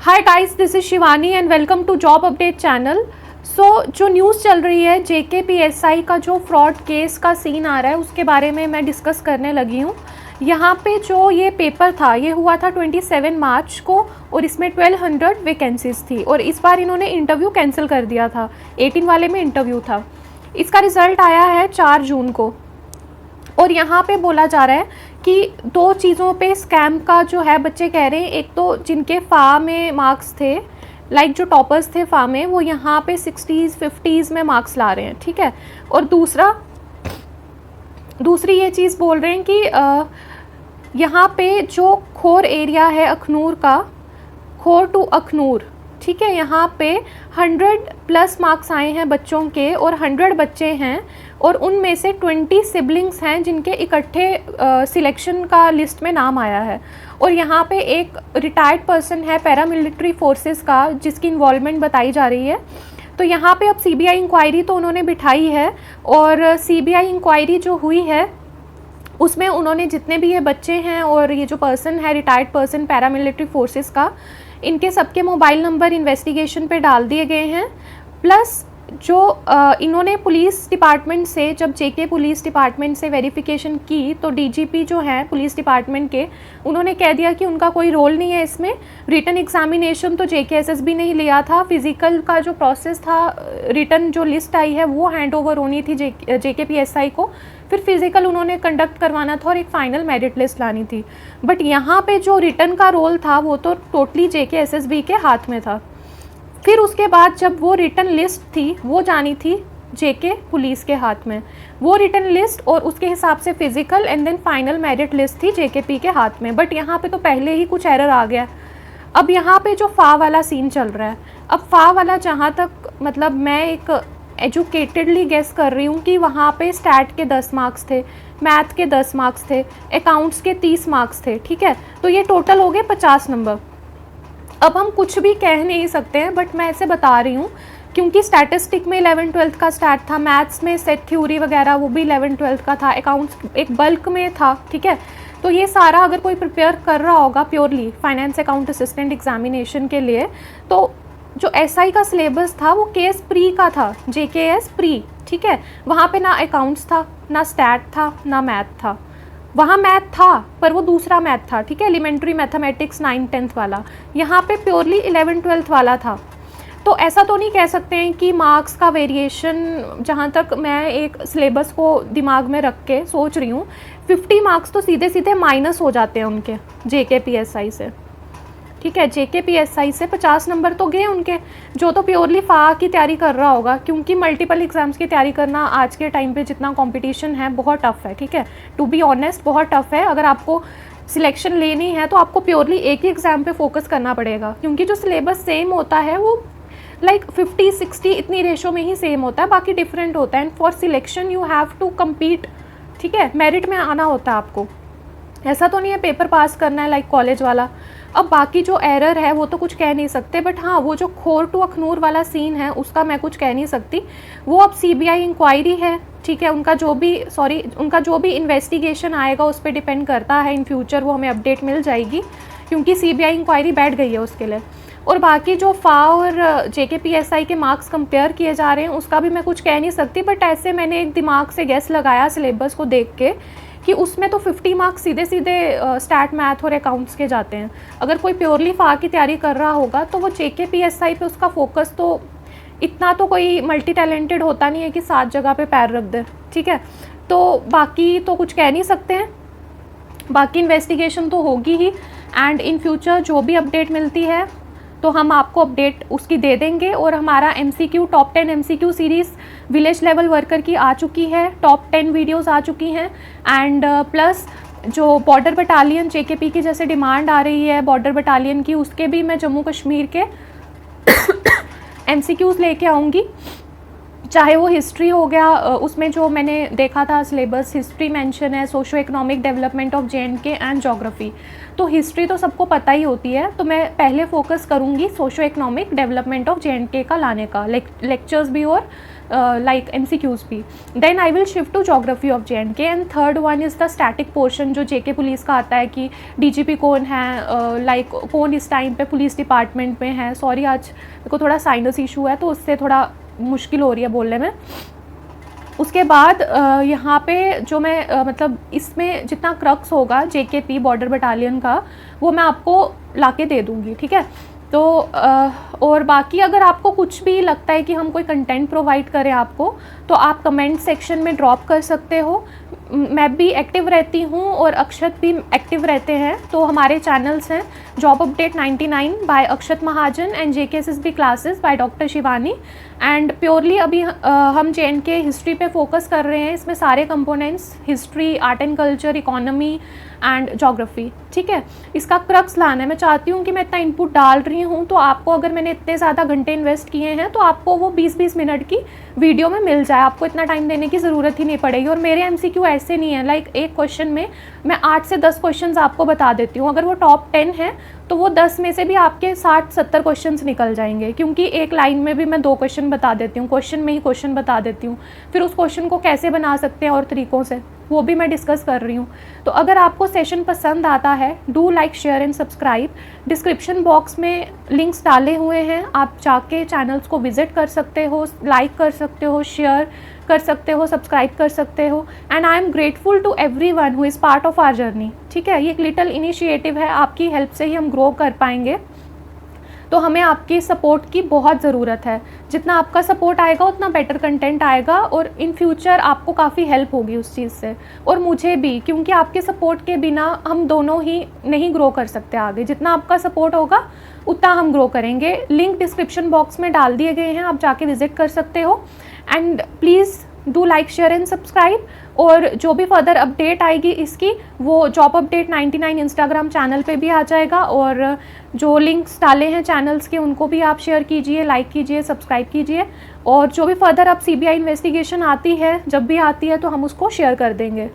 Hi guys, this is Shivani and welcome to job update channel. जो news चल रही है JKPSI का जो फ्रॉड केस का सीन आ रहा है उसके बारे में मैं डिस्कस करने लगी हूँ। यहाँ पे जो ये पेपर था ये हुआ था 27 मार्च को और इसमें 1200 वैकेंसीज थी और इस बार इन्होंने इंटरव्यू कैंसिल कर दिया था। 18 वाले में इंटरव्यू था। इसका रिज़ल्ट आया है 4 जून को और यहाँ पे बोला जा रहा है कि दो चीज़ों पे स्कैम का जो है बच्चे कह रहे हैं। एक तो जिनके फ़ा में मार्क्स थे, लाइक जो टॉपर्स थे फ़ा में, वो यहाँ पे 60s 50s में मार्क्स ला रहे हैं, ठीक है। और दूसरी ये चीज़ बोल रहे हैं कि यहाँ पे जो खोर एरिया है अखनूर का, खोर टू अखनूर, ठीक है, यहाँ पे 100+ मार्क्स आए हैं बच्चों के और 100 बच्चे हैं और उनमें से 20 सिबलिंग्स हैं जिनके इकट्ठे सिलेक्शन का लिस्ट में नाम आया है। और यहाँ पे एक रिटायर्ड पर्सन है पैरामिलिट्री फोर्सेस का जिसकी इन्वॉल्वमेंट बताई जा रही है। तो यहाँ पे अब CBI इंक्वायरी तो उन्होंने बिठाई है और CBI इंक्वायरी जो हुई है उसमें उन्होंने जितने भी ये बच्चे हैं और ये जो पर्सन है रिटायर्ड पर्सन पैरामिलिट्री फोर्सेस का, इनके सबके मोबाइल नंबर इन्वेस्टिगेशन पे डाल दिए गए हैं। प्लस जो इन्होंने पुलिस डिपार्टमेंट से, जब JK पुलिस डिपार्टमेंट से वेरिफिकेशन की तो DGP जो हैं पुलिस डिपार्टमेंट के, उन्होंने कह दिया कि उनका कोई रोल नहीं है इसमें। रिटन एग्जामिनेशन तो JK SSB ने ही लिया था। फिज़िकल का जो प्रोसेस था, रिटन जो लिस्ट आई है वो हैंड ओवर होनी थी JKPSI को, फिर फिज़िकल उन्होंने कंडक्ट करवाना था और एक फ़ाइनल मेरिट लिस्ट लानी थी। बट यहाँ पे जो रिटन का रोल था वो तो टोटली JK SSB के हाथ में था। फिर उसके बाद जब वो रिटन लिस्ट थी वो जानी थी JK पुलिस के हाथ में, वो रिटन लिस्ट और उसके हिसाब से physical and then final merit list थी JKP के हाथ में। बट यहाँ पे तो पहले ही कुछ एरर आ गया। अब यहाँ पे जो फ़ा वाला सीन चल रहा है, अब फ़ा वाला जहाँ तक मतलब मैं एक एजुकेटेडली गेस कर रही हूँ कि वहाँ पे स्टैट के 10 मार्क्स थे, मैथ के 10 मार्क्स थे, अकाउंट्स के 30 मार्क्स थे, ठीक है। तो ये टोटल हो गए 50 नंबर। अब हम कुछ भी कह नहीं सकते हैं बट मैं ऐसे बता रही हूँ क्योंकि स्टैटिस्टिक में 11-12 का स्टैट था, मैथ्स में सेट थ्योरी वगैरह वो भी 11-12 का था, अकाउंट्स एक बल्क में था, ठीक है। तो ये सारा अगर कोई प्रिपेयर कर रहा होगा purely finance account assistant examination के लिए, तो जो SI का सिलेबस था वो KS प्री का था, JKS प्री, ठीक है। वहाँ पे ना अकाउंट्स था, ना स्टैट था, ना मैथ था। वहाँ मैथ था पर वो दूसरा मैथ था, ठीक है, एलिमेंट्री मैथमेटिक्स 9th-10th वाला। यहाँ पे प्योरली 11-12 वाला था। तो ऐसा तो नहीं कह सकते हैं कि मार्क्स का वेरिएशन, जहाँ तक मैं एक सिलेबस को दिमाग में रख के सोच रही हूँ, 50 मार्क्स तो सीधे सीधे माइनस हो जाते हैं उनके JKPSI से, ठीक है। JKPSI से 50 नंबर तो गए उनके, जो तो प्योरली फ़ा की तैयारी कर रहा होगा, क्योंकि मल्टीपल एग्ज़ाम्स की तैयारी करना आज के टाइम पे जितना कंपटीशन है बहुत टफ़ है, ठीक है। टू बी ऑनेस्ट बहुत टफ़ है। अगर आपको सिलेक्शन लेनी है तो आपको प्योरली एक ही एग्ज़ाम पे फोकस करना पड़ेगा, क्योंकि जो सिलेबस सेम होता है वो लाइक 50-60 इतनी रेशो में ही सेम होता है, बाकी डिफरेंट होता है। And for selection you have to compete, ठीक है, मेरिट में आना होता है आपको। ऐसा तो नहीं है पेपर पास करना है लाइक कॉलेज वाला। अब बाकी जो एरर है वो तो कुछ कह नहीं सकते, बट हाँ वो जो खोर टू अखनूर वाला सीन है उसका मैं कुछ कह नहीं सकती। वो अब CBI इंक्वायरी है, ठीक है, उनका जो भी इन्वेस्टिगेशन आएगा उस पर डिपेंड करता है। इन फ्यूचर वो हमें अपडेट मिल जाएगी क्योंकि CBI इंक्वायरी बैठ गई है उसके लिए। और बाकी जो फ़ा और JKPSI के मार्क्स कंपेयर किए जा रहे हैं उसका भी मैं कुछ कह नहीं सकती, बट ऐसे मैंने एक दिमाग से गेस लगाया सिलेबस को देख के कि उसमें तो 50 मार्क्स सीधे सीधे स्टैट मैथ और अकाउंट्स के जाते हैं। अगर कोई प्योरली फ़ा की तैयारी कर रहा होगा तो वो JKPSI पे उसका फोकस तो इतना तो कोई मल्टी टैलेंटेड होता नहीं है कि 7 जगह पे पैर रख दे, ठीक है। तो बाकी तो कुछ कह नहीं सकते हैं, बाकी इन्वेस्टिगेशन तो होगी ही। एंड इन फ्यूचर जो भी अपडेट मिलती है तो हम आपको अपडेट उसकी दे देंगे। और हमारा MCQ top 10 MCQ series village level worker की आ चुकी है, टॉप 10 वीडियोस आ चुकी हैं। एंड प्लस जो बॉर्डर बटालियन JKP की जैसे डिमांड आ रही है बॉर्डर बटालियन की, उसके भी मैं जम्मू कश्मीर के MCQs लेके आऊँगी। चाहे वो हिस्ट्री हो गया, उसमें जो मैंने देखा था सिलेबस, हिस्ट्री मेंशन है, socio economic development of JNK and geography. तो हिस्ट्री तो सबको पता ही होती है, तो मैं पहले फोकस करूँगी socio economic development of JNK का लाने का, लेक्चर्स भी और like MCQs भी. Then I will shift to geography of JNK and third one is the static portion जो JK पुलिस का आता है कि DGP कौन है, लाइक कौन इस टाइम पे पुलिस डिपार्टमेंट में है. सॉरी आज मेरे को थोड़ा साइनस इशू है तो उससे थोड़ा मुश्किल हो रही है बोलने में. उसके बाद यहाँ पे जो मैं मतलब इसमें जितना क्रक्स होगा JKP बॉर्डर बटालियन का वो मैं आपको लाके दे दूँगी, ठीक है. तो और बाकी अगर आपको कुछ भी लगता है कि हम कोई कंटेंट प्रोवाइड करें आपको तो आप कमेंट सेक्शन में ड्रॉप कर सकते हो. मैं भी एक्टिव रहती हूँ और अक्षत भी एक्टिव रहते हैं. तो हमारे चैनल्स हैं job update 99 by Akshat Mahajan and JKSSB classes by doctor Shivani. And purely अभी हम JNK हिस्ट्री पे फोकस कर रहे हैं. इसमें सारे components history, art and culture, economy and geography, ठीक है. इसका क्रक्स लाना है. मैं चाहती हूँ कि मैं इतना इनपुट डाल रही हूँ तो आपको अगर मैंने इतने ज़्यादा घंटे इन्वेस्ट किए हैं तो आपको वो 20-20 मिनट की वीडियो में मिल जाए. आपको इतना टाइम देने की ज़रूरत ही नहीं पड़ेगी. और मेरे MCQ ऐसे नहीं है लाइक एक क्वेश्चन में मैं 8 से 10 क्वेश्चंस आपको बता देती हूँ. अगर वो टॉप 10 है तो वो 10 में से भी आपके 60-70 क्वेश्चंस निकल जाएंगे क्योंकि एक लाइन में भी मैं 2 क्वेश्चन बता देती हूँ, क्वेश्चन में ही क्वेश्चन बता देती हूँ. फिर उस क्वेश्चन को कैसे बना सकते हैं और तरीक़ों से वो भी मैं डिस्कस कर रही हूँ. तो अगर आपको सेशन पसंद आता है do like share and subscribe. Description box में लिंक्स डाले हुए हैं, आप जाके चैनल्स को विज़िट कर सकते हो, लाइक कर सकते हो, शेयर कर सकते हो, सब्सक्राइब कर सकते हो. And I am grateful to everyone who is part of our journey, ठीक है. ये एक लिटिल इनिशिएटिव है, आपकी हेल्प से ही हम ग्रो कर पाएंगे. तो हमें आपकी सपोर्ट की बहुत ज़रूरत है. जितना आपका सपोर्ट आएगा उतना बेटर कंटेंट आएगा और इन फ्यूचर आपको काफ़ी हेल्प होगी उस चीज़ से और मुझे भी, क्योंकि आपके सपोर्ट के बिना हम दोनों ही नहीं ग्रो कर सकते आगे. जितना आपका सपोर्ट होगा उतना हम ग्रो करेंगे. लिंक डिस्क्रिप्शन बॉक्स में डाल दिए गए हैं, आप जाके विज़िट कर सकते हो. And please do like share and subscribe. और जो भी फर्दर अपडेट आएगी इसकी वो जॉब अपडेट 99 इंस्टाग्राम चैनल पे भी आ जाएगा. और जो लिंक्स डाले हैं चैनल्स के उनको भी आप शेयर कीजिए, लाइक कीजिए, सब्सक्राइब कीजिए. और जो भी फर्दर अब CBI इन्वेस्टिगेशन आती है, जब भी आती है तो हम उसको शेयर कर देंगे.